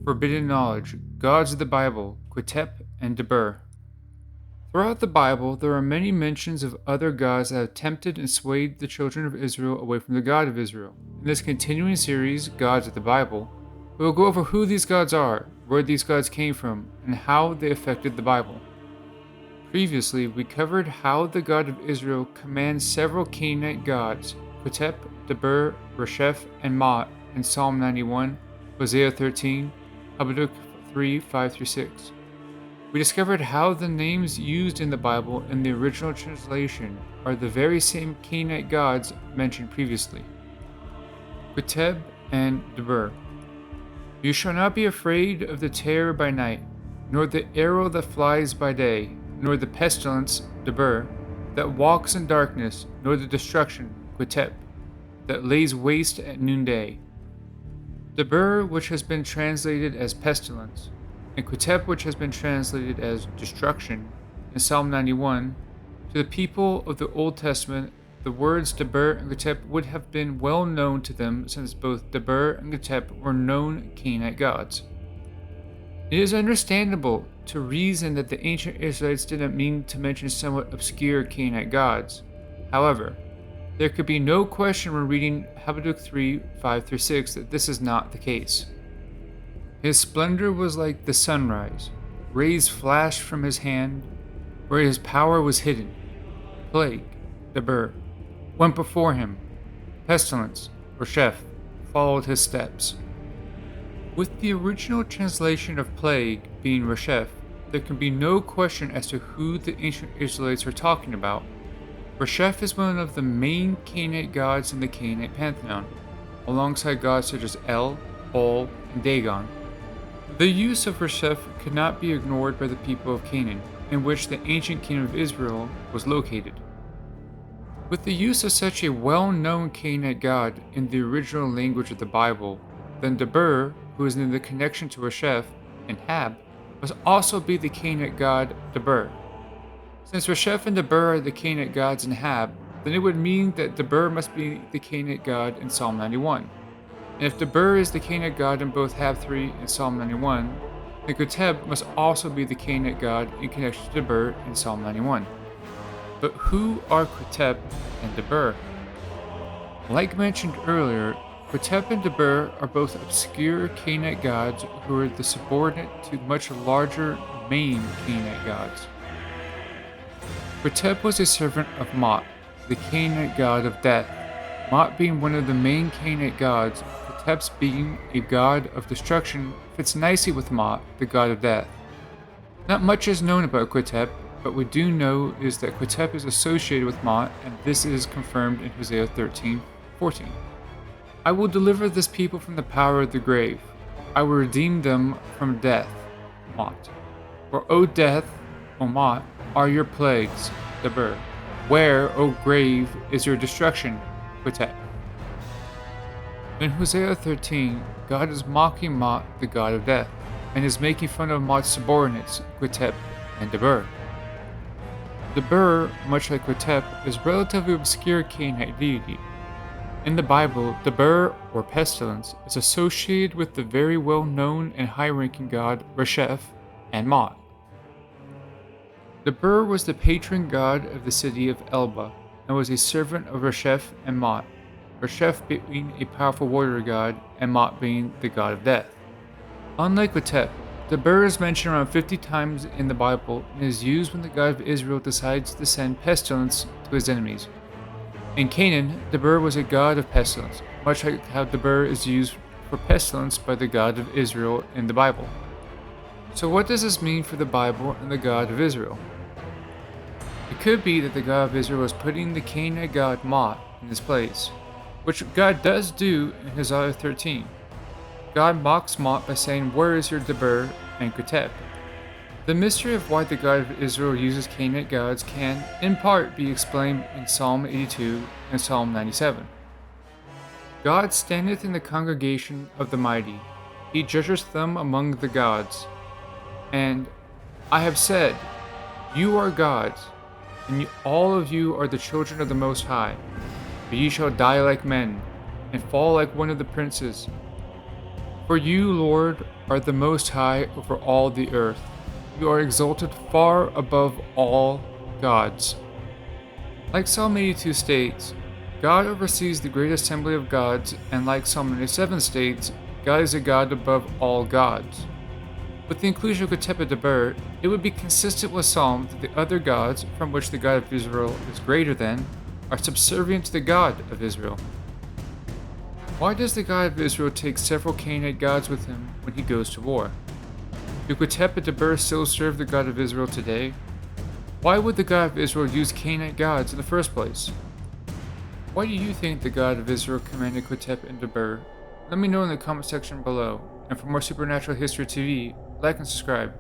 forbidden knowledge, gods of the Bible, Qutep and Deber. Throughout the Bible, there are many mentions of other gods that have tempted and swayed the children of Israel away from the God of Israel. In this continuing series, Gods of the Bible, we will go over who these gods are, where these gods came from, and how they affected the Bible. Previously, we covered how the God of Israel commands several Canaanite gods, Qutep, Deber, Resheph, and Mot, in Psalm 91, Hosea 13, Habakkuk 3, 5-6. We discovered how the names used in the Bible in the original translation are the very same Canaanite gods mentioned previously. Qeteb and Deber. You shall not be afraid of the terror by night, nor the arrow that flies by day, nor the pestilence, Deber, that walks in darkness, nor the destruction, Qutep, that lays waste at noonday. Deber, which has been translated as pestilence, and Qutep, which has been translated as destruction, in Psalm 91, to the people of the Old Testament, the words Deber and Qutep would have been well known to them since both Deber and Qutep were known Canaanite gods. It is understandable to reason that the ancient Israelites didn't mean to mention somewhat obscure Canaanite gods. However, there could be no question when reading Habakkuk 3, 5-6 that this is not the case. His splendor was like the sunrise, rays flashed from his hand, where his power was hidden. Plague, Deber, went before him. Pestilence, Resheph, followed his steps. With the original translation of plague being Resheph, there can be no question as to who the ancient Israelites are talking about. Resheph is one of the main Canaanite gods in the Canaanite pantheon, alongside gods such as El, Ol, and Dagon. The use of Resheph could not be ignored by the people of Canaan, in which the ancient kingdom of Israel was located. With the use of such a well-known Canaanite god in the original language of the Bible, then Deber, who is in the connection to Resheph, and Hab, must also be the Canaanite god Deber. Since Resheph and Deber are the Canaanite gods in Hab, then it would mean that Deber must be the Canaanite god in Psalm 91. And if Deber is the Canaanite god in both Hab 3 and Psalm 91, then Qutep must also be the Canaanite god in connection to Deber in Psalm 91. But who are Qutep and Deber? Like mentioned earlier, Qutep and Deber are both obscure Canaanite gods who are the subordinate to much larger main Canaanite gods. Qutep was a servant of Mot, the Canaanite god of death. Mot being one of the main Canaanite gods, Qutep's being a god of destruction fits nicely with Mot, the god of death. Not much is known about Qutep, but we do know is that Qutep is associated with Mot, and this is confirmed in Hosea 13:14. I will deliver this people from the power of the grave. I will redeem them from death, Mot. For O death, O Mot, are your plagues, Deber. Where, O grave, is your destruction, Qutep? In Hosea 13, God is mocking Mot, the god of death, and is making fun of Mot's subordinates, Qutep and Deber. Deber, much like Qutep, is a relatively obscure Canaanite deity. In the Bible, Deber, or pestilence, is associated with the very well-known and high-ranking god Resheph and Mot. Deber was the patron god of the city of Elba, and was a servant of Resheph and Mot, Resheph being a powerful warrior god, and Mot being the god of death. Unlike Qutep, Deber is mentioned around 50 times in the Bible and is used when the God of Israel decides to send pestilence to his enemies. In Canaan, Deber was a god of pestilence, much like how Deber is used for pestilence by the God of Israel in the Bible. So what does this mean for the Bible and the God of Israel? It could be that the God of Israel was putting the Canaanite god Mot in his place, which God does do in Hosea 13. God mocks Mot by saying, "Where is your Deber and Qutep?" The mystery of why the God of Israel uses Canaanite gods can, in part, be explained in Psalm 82 and Psalm 97. God standeth in the congregation of the mighty, he judgeth them among the gods. And I have said, You are gods, and all of you are the children of the Most High. But ye shall die like men, and fall like one of the princes. For you, Lord, are the most high over all the earth. You are exalted far above all gods. Like Psalm 82 states, God oversees the great assembly of gods, and like Psalm 87 states, God is a God above all gods. With the inclusion of Qutep and Deber, it would be consistent with Psalm that the other gods, from which the God of Israel is greater than, are subservient to the God of Israel. Why does the God of Israel take several Canaanite gods with him when he goes to war? Do Qutep and Deber still serve the God of Israel today? Why would the God of Israel use Canaanite gods in the first place? Why do you think the God of Israel commanded Qutep and Deber? Let me know in the comment section below. And for more Supernatural History TV, like and subscribe.